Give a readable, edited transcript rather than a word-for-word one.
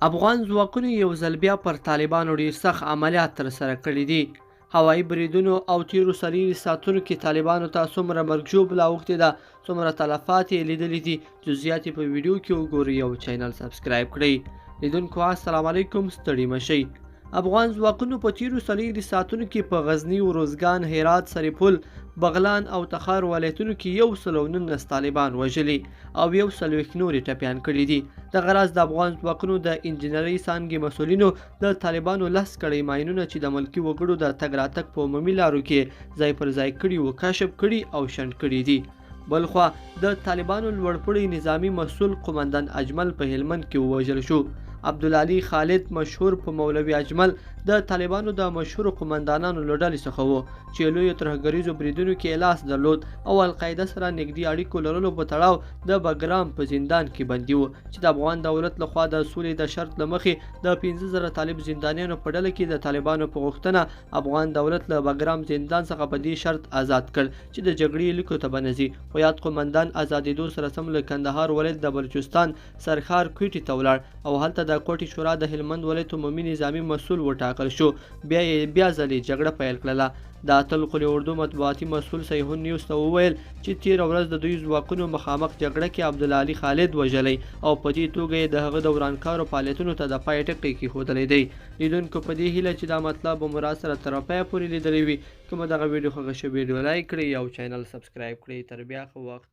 افغان ځواکونو یو ځل بیا پر طالبانو ډېر سخت عملیات ترسره کړي دي. هوایي بریدونو او تیرو سرتیري ساتونو کې طالبانو ته څومره مرګ ژوبله اوښتې ده، څومره تلفات یې لیدلي دي، جزئیات یې په ویډیو کې وګورئ او چینل سبسکرایب کړئ. لیدونکو السلام علیکم، ستړي مه شئ. افغان ځواکونو په تیرو سرتیري ساتونو کې په غزني، روزګان، هرات، سرپل، بغلان او تخار ولایتونو کې 119 طالبان وژلي او 140 نورې ټپیان کړي دي. دغه راز د افغان ځواکونو د انجنیري څانګې مسؤلینو د طالبانو 10 کړۍ ماینونه چې د ملکي وګړو د تګ راتګ په عمومي لارو کې ځای پر ځای کړي وو کشف کړي او شنډ کړي دي. بلخوا د طالبانو لوړپوړی نظامی مسؤل قومندان اجمل په هلمند کې ووژل شو. عبدالعلي خالد مشهور په مولوي اجمل د طالبانو د مشهور قومندانانو له ډلې څخه و چې لویو ترهګریزو بریدونو کې لاس درلود او القاعده سره نږدې اړیکو لرلو په تړاو د بګرام په زندان کې بندي و چې د افغان دولت لخوا د سولې د شرط له مخې د 15,000 طالب زندانیانو په ډله کې د طالبانو په غوښتنه افغان دولت له بګرام زندان څخه په دې شرط آزاد کړ چې د جګړې لیکو ته به نه ځي. خو یاد قومندان آزادېدو سره سم له کندهار ولایت د بلوچستان سرخار کوټې ته ولاړ او هلته د کوټې شورا د هلمند ولایت عمومي نظامي مسؤل وټاکل شو. بیا ځلې جګړه پیل کړله. د اتل قل اردو مطبوعاتي مسؤل صحیحون نیوز ته وویل چې تېره ورځ د دوی ځواکونو مخامخ جګړه کې عبدالعلي خالد وژلی او په دې توګه یې د هغه د ورانکارو فعالیتونو ته د پای ټکی کېښودلی دی. لیدونکو په دې هیله چې دا مطلب به مو راسره تر پایه پورې لیدلی وي. که مو دغه ویډیو خوښه شوې ویډیو لایک کړئ او چینل سبسکرایب کړئ. تر بیا ښه وخت.